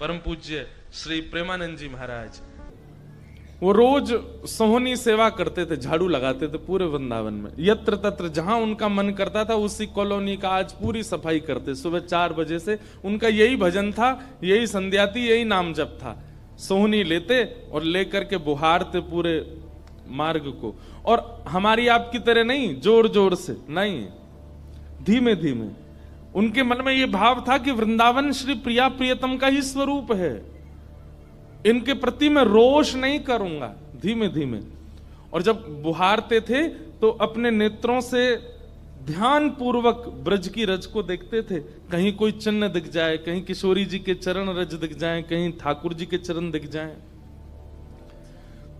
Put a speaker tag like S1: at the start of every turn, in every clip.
S1: परम पूज्य श्री प्रेमानंद जी महाराज, वो रोज सोहनी सेवा करते थे, झाड़ू लगाते थे पूरे वृंदावन में। यत्र तत्र जहां उनका मन करता था उसी कॉलोनी का आज पूरी सफाई करते। सुबह 4 बजे से उनका यही भजन था, यही संध्या थी, यही नाम जप था। सोहनी लेते और लेकर के बुहारते पूरे मार्ग को। और हमारी आपकी तरह नहीं जोर जोर से, नहीं, धीमे धीमे। उनके मन में यह भाव था कि वृंदावन श्री प्रिया प्रियतम का ही स्वरूप है, इनके प्रति मैं रोष नहीं करूंगा, धीमे धीमे। और जब बुहारते थे तो अपने नेत्रों से ध्यान पूर्वक ब्रज की रज को देखते थे। कहीं कोई चिन्ह दिख जाए, कहीं किशोरी जी के चरण रज दिख जाए, कहीं ठाकुर जी के चरण दिख जाए।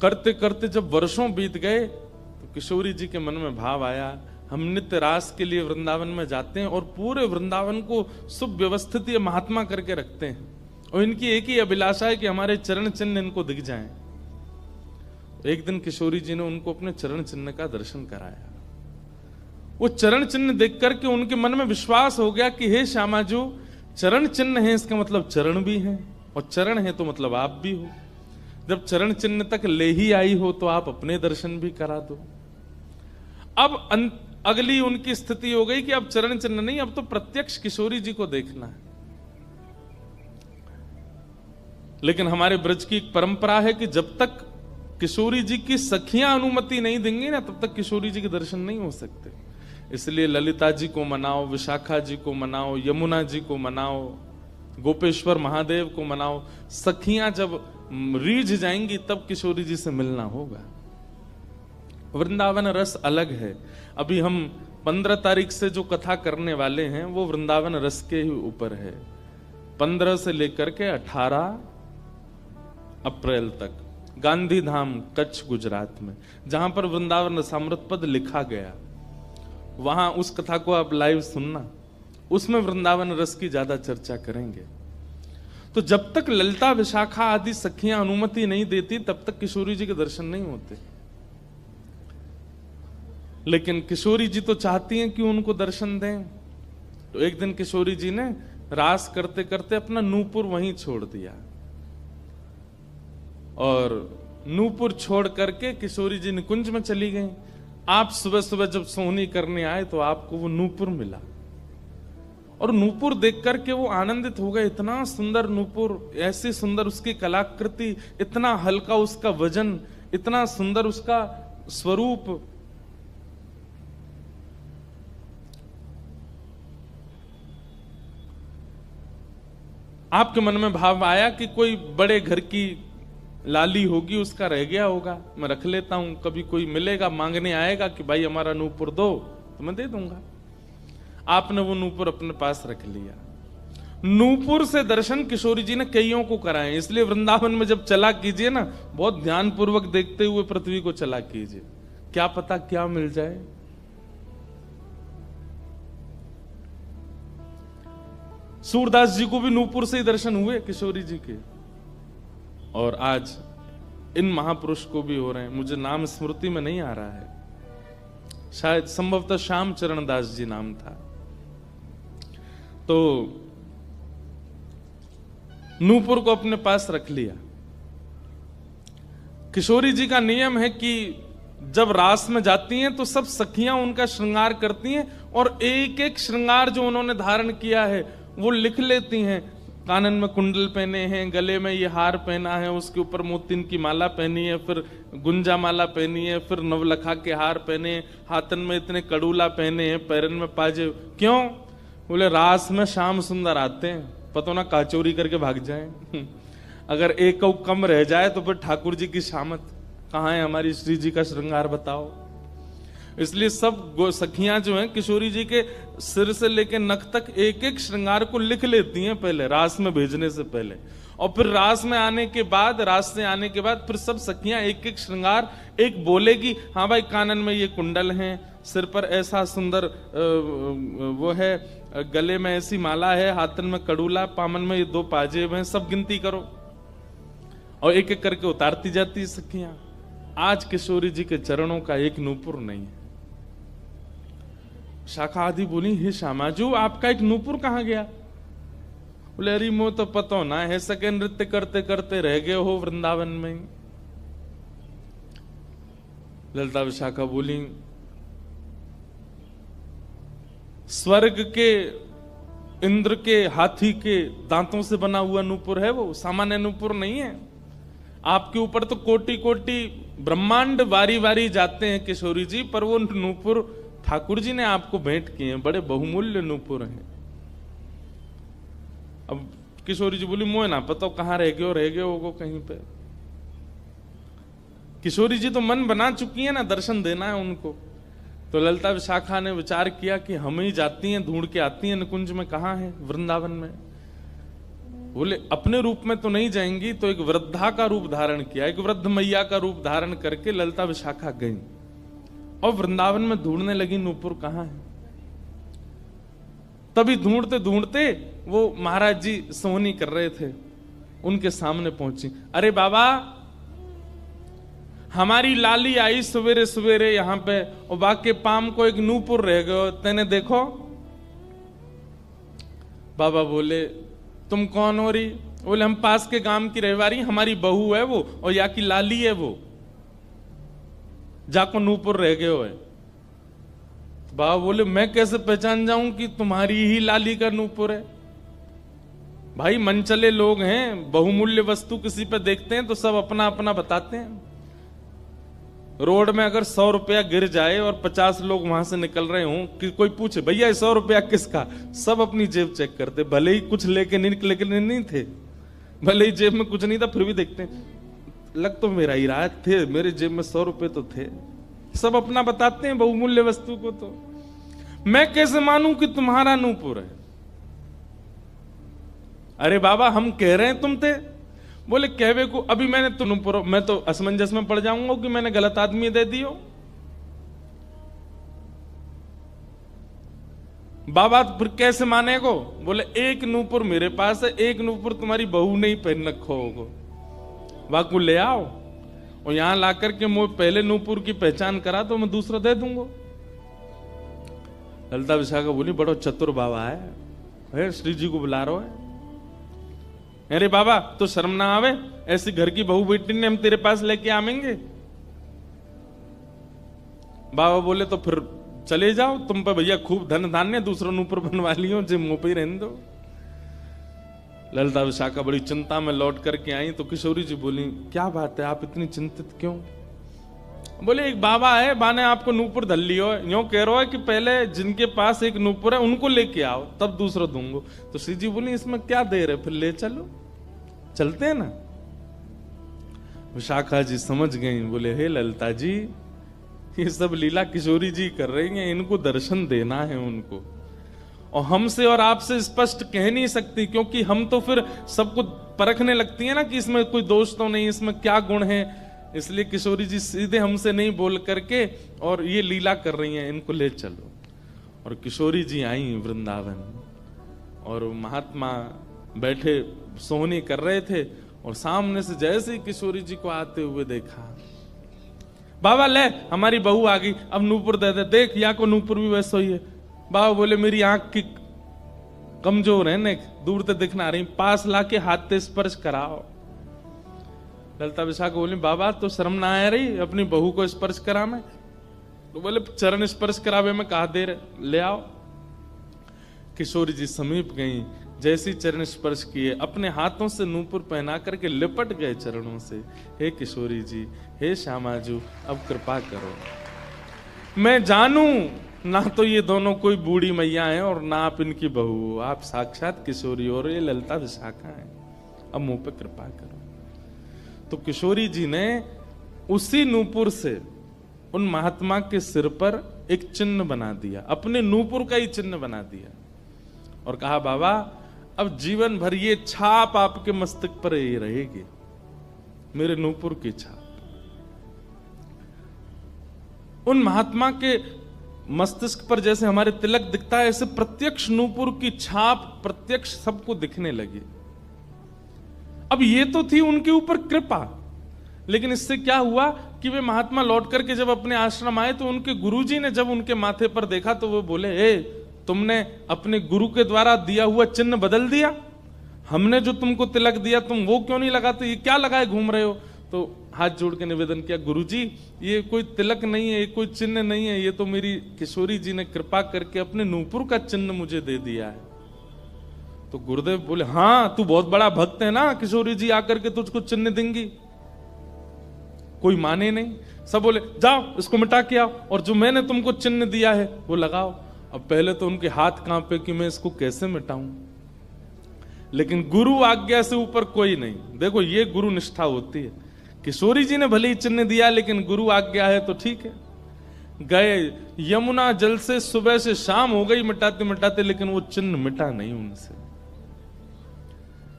S1: करते करते जब वर्षों बीत गए तो किशोरी जी के मन में भाव आया, हम नित्य रास के लिए वृंदावन में जाते हैं और पूरे वृंदावन को सुव्यवस्थित ये महात्मा करके रखते हैं, और इनकी एक ही अभिलाषा है कि हमारे चरण चिन्ह इनको दिख जाएं। एक दिन किशोरी जी ने उनको अपने चरण चिन्ह का दर्शन कराया। वो चरण चिन्ह देख करके उनके मन में विश्वास हो गया कि हे श्यामा जो चरण चिन्ह है, इसका मतलब चरण भी है, और चरण है तो मतलब आप भी हो। जब चरण चिन्ह तक ले ही आई हो तो आप अपने दर्शन भी करा दो। अब अगली उनकी स्थिति हो गई कि अब चरण चिन्ह नहीं, अब तो प्रत्यक्ष किशोरी जी को देखना है। लेकिन हमारे ब्रज की एक परंपरा है कि जब तक किशोरी जी की सखियां अनुमति नहीं देंगी ना, तब तक किशोरी जी के दर्शन नहीं हो सकते। इसलिए ललिता जी को मनाओ, विशाखा जी को मनाओ, यमुना जी को मनाओ, गोपेश्वर महादेव को मनाओ। सखियां जब रीझ जाएंगी तब किशोरी जी से मिलना होगा। वृंदावन रस अलग है। अभी हम 15 तारीख से जो कथा करने वाले हैं वो वृंदावन रस के ही ऊपर है। 15 से लेकर के 18 अप्रैल तक गांधी धाम कच्छ गुजरात में, जहां पर वृंदावन रसामृत पद लिखा गया, वहां उस कथा को आप लाइव सुनना। उसमें वृंदावन रस की ज्यादा चर्चा करेंगे। तो जब तक ललिता विशाखा आदि सखियां अनुमति नहीं देती तब तक किशोरी जी के दर्शन नहीं होते। लेकिन किशोरी जी तो चाहती हैं कि उनको दर्शन दें। तो एक दिन किशोरी जी ने रास करते करते अपना नूपुर वहीं छोड़ दिया, और नूपुर छोड़ करके किशोरी जी निकुंज में चली गई। आप सुबह सुबह जब सोहनी करने आए तो आपको वो नूपुर मिला, और नूपुर देख करके वो आनंदित हो गए। इतना सुंदर नूपुर, ऐसी सुंदर उसकी कलाकृति, इतना हल्का उसका वजन, इतना सुंदर उसका स्वरूप। आपके मन में भाव आया कि कोई बड़े घर की लाली होगी, उसका रह गया होगा, मैं रख लेता हूं, कभी कोई मिलेगा मांगने आएगा कि भाई हमारा नूपुर दो तो मैं दे दूंगा। आपने वो नूपुर अपने पास रख लिया। नूपुर से दर्शन किशोरी जी ने कईयों को कराए। इसलिए वृंदावन में जब चला कीजिए ना, बहुत ध्यान पूर्वक देखते हुए पृथ्वी को चला कीजिए, क्या पता क्या मिल जाए। सूरदास जी को भी नूपुर से ही दर्शन हुए किशोरी जी के, और आज इन महापुरुष को भी हो रहे हैं। मुझे नाम स्मृति में नहीं आ रहा है, शायद संभवतः श्याम चरण दास जी नाम था। तो नूपुर को अपने पास रख लिया। किशोरी जी का नियम है कि जब रास में जाती हैं तो सब सखियां उनका श्रृंगार करती हैं, और एक एक श्रृंगार जो उन्होंने धारण किया है वो लिख लेती हैं। कानन में कुंडल पहने हैं, गले में ये हार पहना है, उसके ऊपर मोतिन की माला पहनी है, फिर गुंजा माला पहनी है, फिर नवलखा के हार पहने, हाथन में इतने कड़ूला पहने हैं, पैरन में पाजे। क्यों? बोले रास में श्याम सुंदर आते हैं, पता ना काचोरी करके भाग जाएं। अगर एक कम रह जाए तो फिर ठाकुर जी की शामत कहाँ है, हमारी श्री जी का श्रृंगार बताओ। इसलिए सब सखियां जो हैं किशोरी जी के सिर से लेकर नख तक एक एक श्रृंगार को लिख लेती हैं पहले, रास में भेजने से पहले। और फिर रास में आने के बाद, रास से आने के बाद फिर सब सखियां एक एक श्रृंगार, एक बोलेगी हाँ भाई कानन में ये कुंडल हैं, सिर पर ऐसा सुंदर वो है, गले में ऐसी माला है, हाथन में कड़ूला, पामन में ये 2 पाजेब हैं, सब गिनती करो। और एक एक करके उतारती जाती है सखियां। आज किशोरी जी के चरणों का एक नूपुर नहीं है। शाखा आदि बोली हे श्यामा जो आपका एक नूपुर कहां गया? बोले अरे मो तो पता ना है, सके नृत्य करते करते रह गए हो वृंदावन में। ललिता विशाखा बोली स्वर्ग के इंद्र के हाथी के दांतों से बना हुआ नूपुर है, वो सामान्य नूपुर नहीं है। आपके ऊपर तो कोटि कोटि ब्रह्मांड वारी वारी जाते हैं किशोरी जी, पर वो नूपुर ठाकुर जी ने आपको भेंट किए हैं, बड़े बहुमूल्य नूपुर हैं। अब किशोरी जी बोली मोए ना पता कहां रह गए होगो कहीं पे। किशोरी जी तो मन बना चुकी है ना, दर्शन देना है उनको। तो ललिता विशाखा ने विचार किया कि हम ही जाती हैं, ढूंढ के आती हैं निकुंज में, कहां है, वृंदावन में। बोले अपने रूप में तो नहीं जाएंगी, तो एक वृद्धा का रूप धारण किया, एक वृद्ध मैया का रूप धारण करके ललिता विशाखा गई और वृंदावन में ढूंढने लगी नूपुर कहां है। तभी ढूंढते ढूंढते वो महाराज जी सोहनी कर रहे थे, उनके सामने पहुंची। अरे बाबा हमारी लाली आई सवेरे सवेरे यहाँ पे और बाके पाम को एक नूपुर रह गयो, तेने देखो। बाबा बोले तुम कौन हो रही? बोले हम पास के गांव की रहवारी, हमारी बहू है वो और या की लाली है वो, जाको नूपुर रह गयो है। तो बाबा बोले मैं कैसे पहचान जाऊं कि तुम्हारी ही लाली का नूपुर है? भाई मनचले लोग हैं, बहुमूल्य वस्तु किसी पे देखते हैं तो सब अपना अपना बताते हैं। रोड में अगर 100 रुपया गिर जाए और 50 लोग वहां से निकल रहे हों, कि कोई पूछे भैया 100 रुपया किसका, सब अपनी जेब चेक करते, भले ही कुछ लेके नहीं थे, भले ही जेब में कुछ नहीं था, फिर भी देखते हैं लग तो मेरा ही रहा थे, मेरे जेब में 100 रुपए तो थे। सब अपना बताते हैं बहुमूल्य वस्तु को। तो मैं कैसे मानूं कि तुम्हारा नूपुर है? अरे बाबा हम कह रहे हैं तुम थे। बोले कहवे को अभी मैंने तो नूपुर, मैं तो असमंजस में पड़ जाऊंगा कि मैंने गलत आदमी दे दियो। बाबा फिर कैसे माने को? बोले एक नूपुर मेरे पास है, एक नूपुर तुम्हारी बहू ने ही पहन रखो होगो, वाकू ले आओ और यहां लाकर के मुझे पहले नूपुर की पहचान करा तो मैं दूसरा दे दूंगा। ललिता विशाखा बोली बड़ो चतुर बाबा है, श्री जी को बुला रहा है। अरे बाबा तो शर्म ना आवे, ऐसी घर की बहू बेटी ने हम तेरे पास लेके आवेंगे? बाबा बोले तो फिर चले जाओ, तुम पे भैया खूब धन धान्य, दूसरा नूपुर बनवा लियो, जो मुंह पे ही रहने दो। ललिता विशाखा बड़ी चिंता में लौट करके आई तो किशोरी जी बोली क्या बात है, आप इतनी चिंतित क्यों? बोले एक बाबा है, बाने आपको नूपुर धल लियो, यूं कह रहा है कि पहले जिनके पास एक नूपुर है उनको लेके आओ तब दूसरा दूंगो। तो श्री जी बोली इसमें क्या देर है, फिर ले चलो, चलते हैं ना। विशाखा जी समझ गई, बोले हे ललिता जी ये सब लीला किशोरी जी कर रही हैं, इनको दर्शन देना है उनको, और हमसे और आपसे स्पष्ट कह नहीं सकती, क्योंकि हम तो फिर सबको परखने लगती है ना कि इसमें कोई दोष तो नहीं, इसमें क्या गुण है। इसलिए किशोरी जी सीधे हमसे नहीं बोल करके और ये लीला कर रही हैं, इनको ले चलो। और किशोरी जी आई वृंदावन और महात्मा बैठे सोहनी कर रहे थे और सामने से जैसे ही किशोरी जी को आते हुए देखा, बाबा ले हमारी बहू आ गई, अब नूपुर दे दे, देख या को नूपुर भी वैसा ही है। बाबा बोले मेरी आंख की कमजोर है, ने दूर से दिखना रही, पास लाके हाथ से स्पर्श कराओ। ललिता विशाखा बोली बाबा तो शर्म ना आ रही अपनी बहू को स्पर्श करा में? तो बोले चरण स्पर्श करावे में कहा देर, ले आओ। किशोरी जी समीप गई, जैसी चरण स्पर्श किए अपने हाथों से नूपुर पहना करके लिपट गए चरणों से। हे किशोरी जी, हे श्यामाजू, अब कृपा करो, मैं जानूं ना तो ये दोनों कोई बूढ़ी मैया हैं और ना आप इनकी बहू, आप साक्षात किशोरी और ये ललिता विशाखा हैं, अब मुंह पे कृपा करो। तो किशोरी जी ने उसी नूपुर से उन महात्मा के सिर पर एक चिन्ह बना दिया, अपने नूपुर का ही चिन्ह बना दिया और कहा बाबा अब जीवन भर ये छाप आपके मस्तक पर ही रहेगी, मेरे नूपुर की छाप। उन महात्मा के मस्तिष्क पर जैसे हमारे तिलक दिखता है, ऐसे प्रत्यक्ष नूपुर की छाप प्रत्यक्ष सबको दिखने लगी। अब ये तो थी उनके ऊपर कृपा, लेकिन इससे क्या हुआ कि वे महात्मा लौट करके जब अपने आश्रम आए तो उनके गुरुजी ने जब उनके माथे पर देखा तो वो बोले, ए तुमने अपने गुरु के द्वारा दिया हुआ चिन्ह बदल दिया, हमने जो तुमको तिलक दिया तुम वो क्यों नहीं लगाते, ये क्या लगाए घूम रहे हो। तो हाथ जोड़ के निवेदन किया, गुरुजी ये कोई तिलक नहीं है, ये कोई चिन्ह नहीं है, ये तो मेरी किशोरी जी ने कृपा करके अपने नूपुर का चिन्ह मुझे दे दिया है। तो गुरुदेव बोले, हाँ तू बहुत बड़ा भक्त है ना, किशोरी जी आकर के तुझको चिन्ह देंगी। कोई माने नहीं, सब बोले जाओ इसको मिटा के आओ, और जो मैंने तुमको चिन्ह दिया है वो लगाओ। अब पहले तो उनके हाथ कांपे कि मैं इसको कैसे मिटाऊं, लेकिन गुरु आज्ञा से ऊपर कोई नहीं। देखो ये गुरु निष्ठा होती है। किशोरी जी ने भले ही चिन्ह दिया, लेकिन गुरु आज्ञा है तो ठीक है। गए यमुना जल से सुबह से शाम हो गई मिटाते मिटाते, लेकिन वो चिन्ह मिटा नहीं उनसे।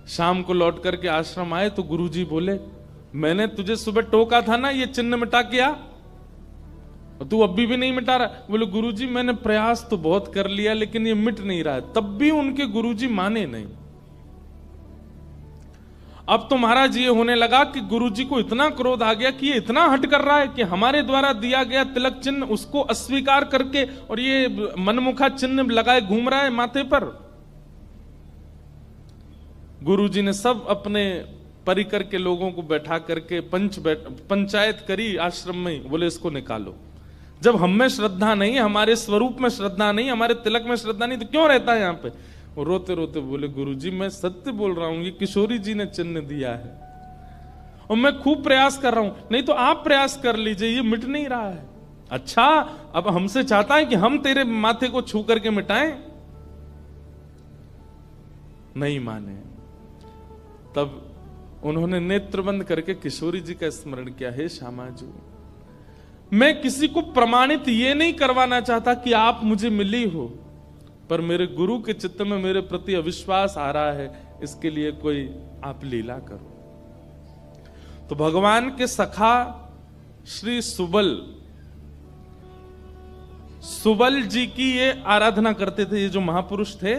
S1: शाम को लौट करके आश्रम आए तो गुरुजी बोले, मैंने तुझे सुबह टोका था ना ये चिन्ह मिटा के आ, और तू अभी भी नहीं मिटा रहा। बोले गुरुजी मैंने प्रयास तो बहुत कर लिया लेकिन ये मिट नहीं रहा है। तब भी उनके गुरुजी माने नहीं। अब तो महाराज ये होने लगा कि गुरुजी को इतना क्रोध आ गया कि ये इतना हट कर रहा है कि हमारे द्वारा दिया गया तिलक चिन्ह उसको अस्वीकार करके और ये मनमुखा चिन्ह लगाए घूम रहा है माथे पर। गुरुजी ने सब अपने परिकर के लोगों को बैठा करके पंचायत करी आश्रम में। बोले इसको निकालो, जब हम में श्रद्धा नहीं, हमारे स्वरूप में श्रद्धा नहीं, हमारे तिलक में श्रद्धा नहीं, तो क्यों रहता है यहाँ पे। वो रोते रोते बोले गुरुजी मैं सत्य बोल रहा हूं, ये किशोरी जी ने चिन्ह दिया है और मैं खूब प्रयास कर रहा हूं, नहीं तो आप प्रयास कर लीजिए, ये मिट नहीं रहा है। अच्छा अब हमसे चाहता है कि हम तेरे माथे को छू करके मिटाएं, नहीं माने। तब उन्होंने नेत्र बंद करके किशोरी जी का स्मरण किया, हे श्यामाजू मैं किसी को प्रमाणित ये नहीं करवाना चाहता कि आप मुझे मिली हो, पर मेरे गुरु के चित्त में मेरे प्रति अविश्वास आ रहा है, इसके लिए कोई आप लीला करो। तो भगवान के सखा श्री सुबल जी की ये आराधना करते थे। ये जो महापुरुष थे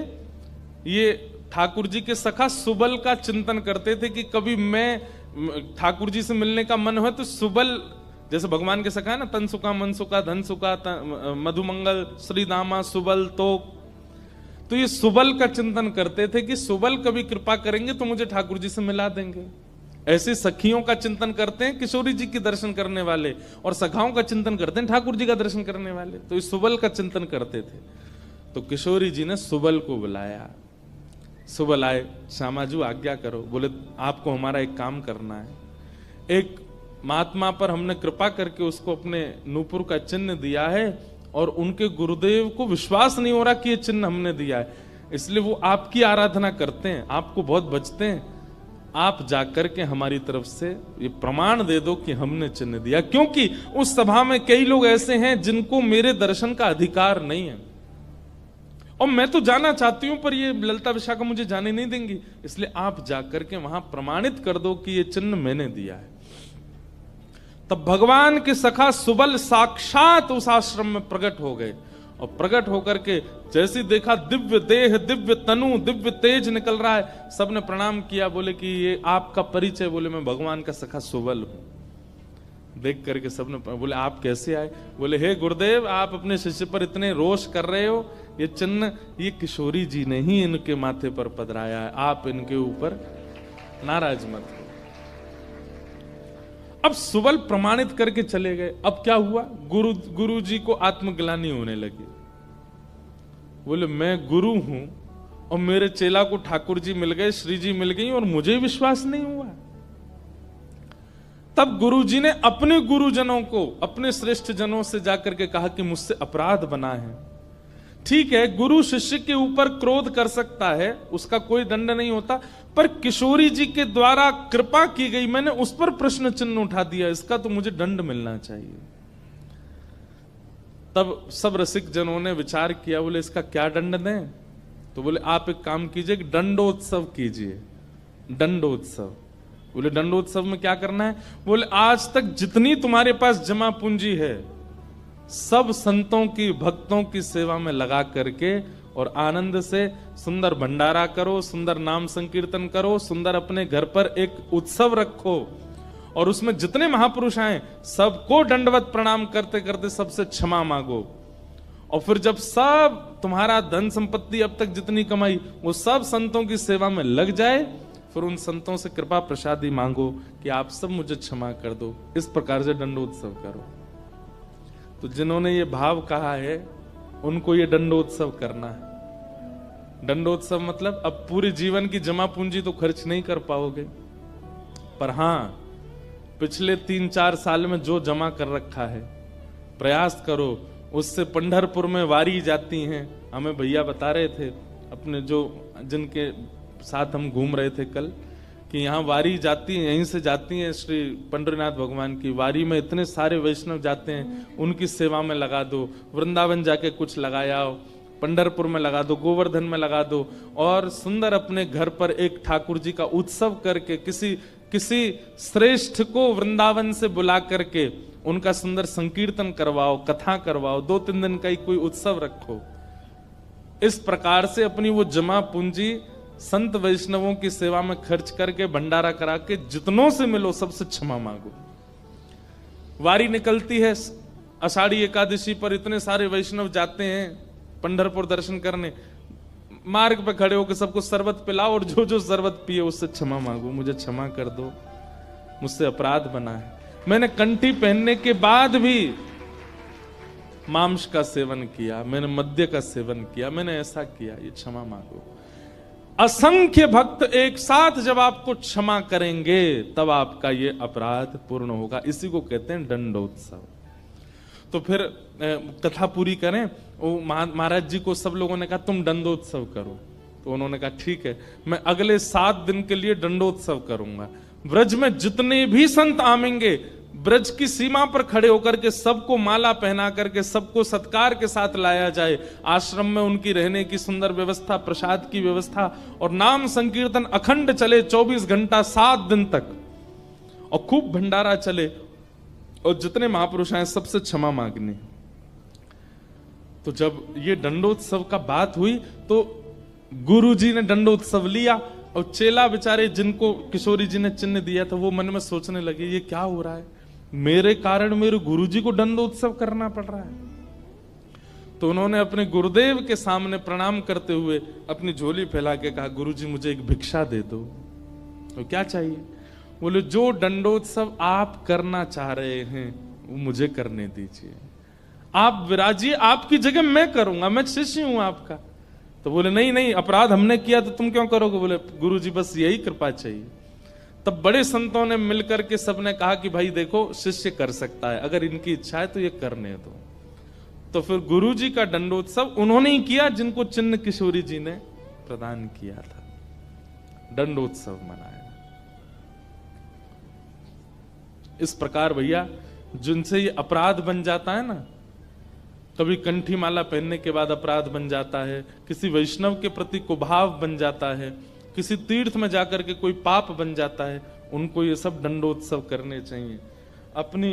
S1: ये ठाकुर जी के सखा सुबल का चिंतन करते थे कि कभी मैं ठाकुर जी से मिलने का मन हो तो सुबल, जैसे भगवान के सखा है ना, तन सुखा मन सुखा धन सुखा मधुमंगल श्रीदामा सुबल, तो ये सुबल का चिंतन करते थे कि सुबल कभी कृपा करेंगे तो मुझे ठाकुर जी से मिला देंगे। ऐसे सखियों का चिंतन करते हैं किशोरी जी के दर्शन करने वाले, और सखाओं का चिंतन करते हैं ठाकुर जी का दर्शन करने वाले। तो ये सुबल का चिंतन करते थे। तो किशोरी जी ने सुबल को बुलाया। सुबल आए, श्यामाजू आज्ञा करो। बोले आपको हमारा एक काम करना है। एक महात्मा पर हमने कृपा करके उसको अपने नूपुर का चिन्ह दिया है और उनके गुरुदेव को विश्वास नहीं हो रहा कि ये चिन्ह हमने दिया है, इसलिए वो आपकी आराधना करते हैं, आपको बहुत बचते हैं। आप जाकर के हमारी तरफ से ये प्रमाण दे दो कि हमने चिन्ह दिया, क्योंकि उस सभा में कई लोग ऐसे हैं जिनको मेरे दर्शन का अधिकार नहीं है और मैं तो जाना चाहती हूं पर ये ललिता विशाखा मुझे जाने नहीं देंगी, इसलिए आप जाकर के वहां प्रमाणित कर दो कि ये चिन्ह मैंने दिया है। तब भगवान के सखा सुबल साक्षात उस आश्रम में प्रकट हो गए और प्रकट होकर के जैसे देखा दिव्य देह, दिव्य तनु, दिव्य तेज निकल रहा है, सबने प्रणाम किया। बोले कि ये आपका परिचय। बोले मैं भगवान का सखा सुबल हूं। देख करके सबने बोले आप कैसे आए। बोले हे गुरुदेव आप अपने शिष्य पर इतने रोष कर रहे हो, ये चिन्ह ये किशोरी जी ने ही इनके माथे पर पधराया है, आप इनके ऊपर नाराज मत हो। अब सुबल प्रमाणित करके चले गए। अब क्या हुआ, गुरु जी को आत्मग्लानि होने लगी। बोले मैं गुरु हूं और मेरे चेला को ठाकुर जी मिल गए, श्री जी मिल गई और मुझे विश्वास नहीं हुआ। तब गुरु जी ने अपने गुरुजनों को, अपने श्रेष्ठ जनों से जाकर के कहा कि मुझसे अपराध बना है। ठीक है, गुरु शिष्य के ऊपर क्रोध कर सकता है, उसका कोई दंड नहीं होता, पर किशोरी जी के द्वारा कृपा की गई, मैंने उस पर प्रश्न चिन्ह उठा दिया, इसका तो मुझे दंड मिलना चाहिए। तब सब रसिक जनों ने विचार किया, बोले इसका क्या दंड दें। तो बोले आप एक काम कीजिए, दंडोत्सव कीजिए। दंडोत्सव। बोले दंडोत्सव में क्या करना है। बोले आज तक जितनी तुम्हारे पास जमा पूंजी है सब संतों की, भक्तों की सेवा में लगा करके और आनंद से सुंदर भंडारा करो, सुंदर नाम संकीर्तन करो, सुंदर अपने घर पर एक उत्सव रखो और उसमें जितने महापुरुष आए सबको दंडवत प्रणाम करते करते सबसे क्षमा मांगो और फिर जब सब तुम्हारा धन संपत्ति अब तक जितनी कमाई वो सब संतों की सेवा में लग जाए, फिर उन संतों से कृपा प्रसादी मांगो कि आप सब मुझे क्षमा कर दो। इस प्रकार से दंडोत्सव करो। तो जिन्होंने ये भाव कहा है उनको ये दंडोत्सव करना है। दंडोत्सव मतलब अब पूरे जीवन की जमा पूंजी तो खर्च नहीं कर पाओगे, पर हां पिछले 3-4 साल में जो जमा कर रखा है प्रयास करो उससे। पंढरपुर में वारी जाती हैं, हमें भैया बता रहे थे अपने जो जिनके साथ हम घूम रहे थे कल, कि यहाँ वारी जाती है, यहीं से जाती है श्री पंडरीनाथ भगवान की वारी में इतने सारे वैष्णव जाते हैं, उनकी सेवा में लगा दो। वृंदावन जाके कुछ लगाया, पंढरपुर में लगा दो, गोवर्धन में लगा दो, और सुंदर अपने घर पर एक ठाकुर जी का उत्सव करके किसी श्रेष्ठ को वृंदावन से बुला करके उनका सुंदर संकीर्तन करवाओ, कथा करवाओ, 2-3 दिन का ही कोई उत्सव रखो। इस प्रकार से अपनी वो जमा पूंजी संत वैष्णवों की सेवा में खर्च करके भंडारा करा के जितनों से मिलो सबसे क्षमा मांगो। वारी निकलती है आषाढ़ी एकादशी पर, इतने सारे वैष्णव जाते हैं पंढरपुर दर्शन करने, मार्ग पे खड़े होकर सबको शरबत पिलाओ और जो जो शरबत पिए उससे क्षमा मांगो, मुझे क्षमा कर दो, मुझसे अपराध बना है, मैंने कंठी पहनने के बाद भी मांस का सेवन किया, मैंने मद्य का सेवन किया, मैंने ऐसा किया, ये क्षमा मांगो। असंख्य भक्त एक साथ जब आपको क्षमा करेंगे तब आपका ये अपराध पूर्ण होगा। इसी को कहते हैं दंडोत्सव। तो फिर कथा पूरी करें। वो महाराज जी को सब लोगों ने कहा तुम दंडोत्सव करो, तो उन्होंने कहा ठीक है, मैं अगले 7 दिन के लिए दंडोत्सव करूंगा। ब्रज में जितने भी संत आवेंगे ब्रज की सीमा पर खड़े होकर के सबको माला पहना करके सबको सत्कार के साथ लाया जाए। आश्रम में उनकी रहने की सुंदर व्यवस्था, प्रसाद की व्यवस्था, और नाम संकीर्तन अखंड चले 24 घंटा 7 दिन तक, और खूब भंडारा चले, और जितने महापुरुष हैं सबसे क्षमा मांगनी। तो जब ये दंडोत्सव का बात हुई तो गुरु जी ने दंडोत्सव लिया, और चेला बेचारे जिनको किशोरी जी ने चिन्ह दिया था वो मन में सोचने लगे ये क्या हो रहा है, मेरे कारण मेरे गुरुजी को दंडोत्सव करना पड़ रहा है। तो उन्होंने अपने गुरुदेव के सामने प्रणाम करते हुए अपनी झोली फैला के कहा गुरुजी मुझे एक भिक्षा दे दो। तो क्या चाहिए? बोले जो दंडोत्सव आप करना चाह रहे हैं वो मुझे करने दीजिए, आप विराजिए, आपकी जगह मैं करूंगा, मैं शिष्य हूं आपका। तो बोले नहीं नहीं, अपराध हमने किया तो तुम क्यों करोगे? बोले गुरुजी बस यही कृपा चाहिए। तब बड़े संतों ने मिलकर के सबने कहा कि भाई देखो शिष्य कर सकता है, अगर इनकी इच्छा है तो ये करने दो। तो फिर गुरुजी का दंडोत्सव उन्होंने ही किया जिनको चिन्ह किशोरी जी ने प्रदान किया था, दंडोत्सव मनाया। इस प्रकार भैया जिनसे ये अपराध बन जाता है ना, कभी कंठी माला पहनने के बाद अपराध बन जाता है, किसी वैष्णव के प्रति कुभाव बन जाता है, किसी तीर्थ में जाकर के कोई पाप बन जाता है, उनको ये सब दंडोत्सव करने चाहिए। अपनी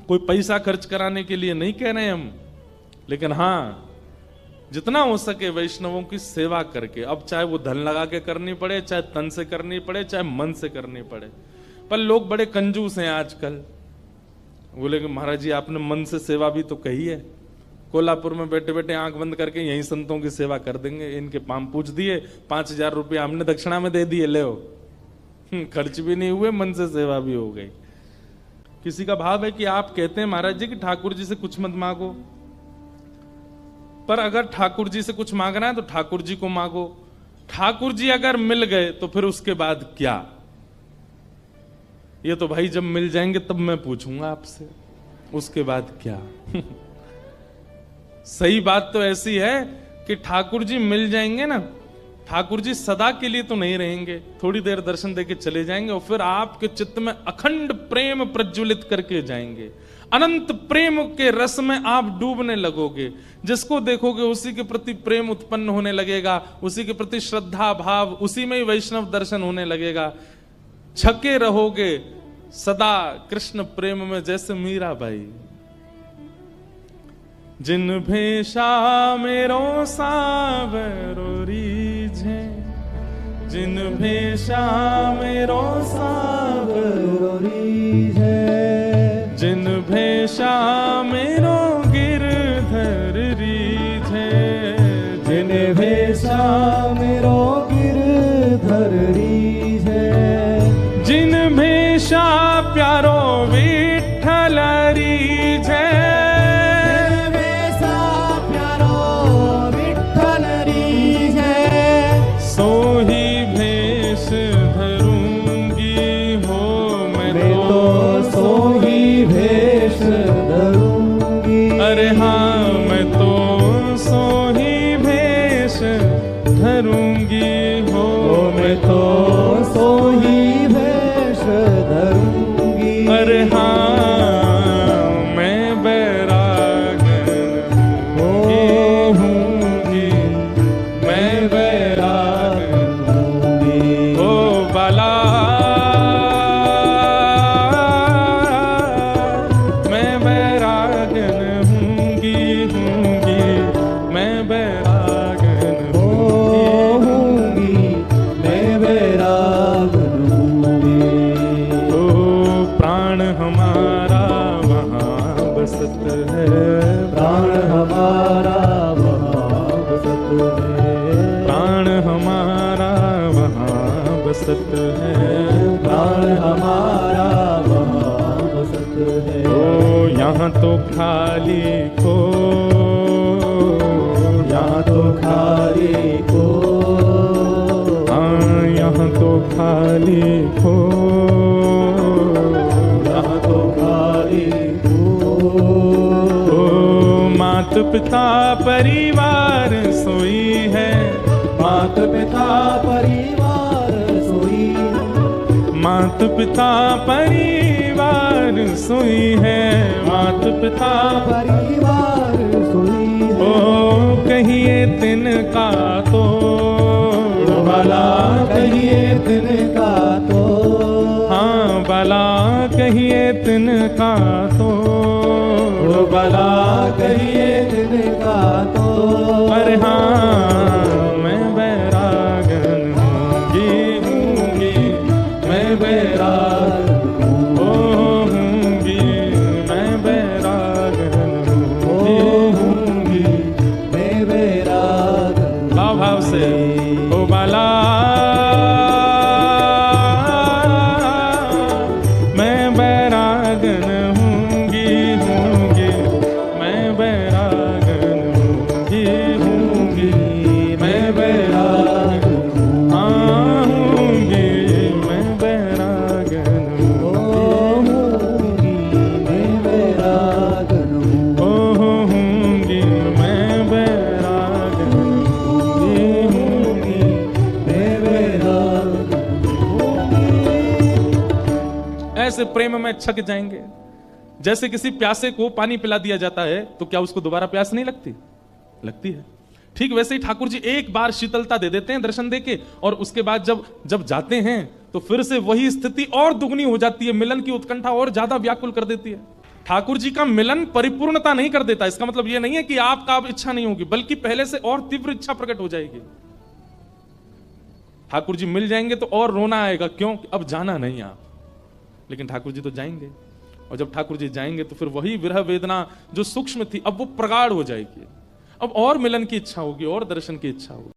S1: कोई पैसा खर्च कराने के लिए नहीं कह रहे हम, लेकिन हाँ जितना हो सके वैष्णवों की सेवा करके, अब चाहे वो धन लगा के करनी पड़े, चाहे तन से करनी पड़े, चाहे मन से करनी पड़े। पर लोग बड़े कंजूस हैं आजकल। बोले कि महाराज जी आपने मन से सेवा भी तो कही है, कोल्हापुर में बैठे बैठे आंख बंद करके यही संतों की सेवा कर देंगे, इनके पाम पूछ दिए, 5000 रुपया हमने दक्षिणा में दे दिए, ले खर्च भी नहीं हुए, मन से सेवा भी हो गई। किसी का भाव है कि आप कहते हैं महाराज जी कि ठाकुर जी से कुछ मत मांगो, पर अगर ठाकुर जी से कुछ मांगना है तो ठाकुर जी को मांगो। ठाकुर जी अगर मिल गए तो फिर उसके बाद क्या? ये तो भाई जब मिल जाएंगे तब मैं पूछूंगा आपसे, उसके बाद क्या? सही बात तो ऐसी है कि ठाकुर जी मिल जाएंगे ना, ठाकुर जी सदा के लिए तो नहीं रहेंगे, थोड़ी देर दर्शन देके चले जाएंगे और फिर आपके चित्त में अखंड प्रेम प्रज्वलित करके जाएंगे। अनंत प्रेम के रस में आप डूबने लगोगे, जिसको देखोगे उसी के प्रति प्रेम उत्पन्न होने लगेगा, उसी के प्रति श्रद्धा भाव, उसी में ही वैष्णव दर्शन होने लगेगा। छके रहोगे सदा कृष्ण प्रेम में, जैसे मीराबाई। जिन भेषा मेरो सावरो रीझे, जिन भेषा मेरो सावरो रीझे, जिन भेषा मेरो गिरधर निर्वेशा प्यारो विठ्ठल री जय,
S2: निर्वेशा प्यारो विठ्ठल री जय।
S1: सोही भेष धरूंगी हो मैं तो
S2: सोही भेष धरूंगी।
S1: अरे हाँ मैं तो सोही भेष धरूंगी हो
S2: मैं तो सोही भेष धरूंगी।
S1: अरे हाँ मैं बैरागन होऊंगी, मैं बैरागन
S2: होऊंगी।
S1: ओ बाला मैं बैरागन हूँगी, मैं बैरागन
S2: होऊंगी, मैं बैरागन होऊंगी।
S1: ओ प्राण हमारा वहाँ बसत है,
S2: प्राण हमारा वहाँ बसत है।
S1: प्राण हमारा वहाँ बसत है।
S2: प्राण हमारा वहाँ बसत है।
S1: ओ यहाँ तो खाली को,
S2: यहाँ तो खाली को,
S1: हाँ यहाँ तो खाली को,
S2: यहाँ तो खाली को।
S1: ओ मात पिता परिवार सोई है,
S2: मात पिता परिवार सोई है।
S1: मात पिता परिवार सोई है, मात पिता
S2: परिवार सोई है।
S1: ओ कहिए तिनका तो
S2: भला कहिए तिनका तो,
S1: हाँ भला कहिए तिनका तो,
S2: भला कहिए तिनका तो।
S1: अरे हाँ मैं बैरागन हूँगी, मैं बैरागन होऊंगी, मैं बैरागन
S2: होऊंगी, मैं बैरागन।
S1: भाव भाव से ओ बाला मैं बैरागन हूँगी, मैं बैरागन हूँगी, मैं बैरागन हाँ हूँगी, मैं बैरागन
S2: होऊंगी, मैं बैरागन
S1: होऊंगी, मैं बैरागन
S2: होऊंगी, मैं बैरागन होऊंगी।
S1: ऐसे प्रेम में छक जाएंगे। जैसे किसी प्यासे को पानी पिला दिया जाता है तो क्या उसको दोबारा प्यास नहीं लगती? लगती है। ठीक वैसे ही ठाकुर जी एक बार शीतलता दे देते हैं दर्शन देके, और उसके बाद जब जाते हैं तो फिर से वही स्थिति और दुगनी हो जाती है, मिलन की उत्कंठा और ज्यादा व्याकुल कर देती है। ठाकुर जी का मिलन परिपूर्णता नहीं कर देता। इसका मतलब यह नहीं है कि आपका अब इच्छा नहीं होगी, बल्कि पहले से और तीव्र इच्छा प्रकट हो जाएगी। ठाकुर जी मिल जाएंगे तो और रोना आएगा, क्यों? अब जाना नहीं आप, लेकिन ठाकुर जी तो जाएंगे। और जब ठाकुर जी जाएंगे तो फिर वही विरह वेदना जो सूक्ष्म थी अब वो प्रगाढ़ हो जाएगी। अब और मिलन की इच्छा होगी और दर्शन की इच्छा होगी।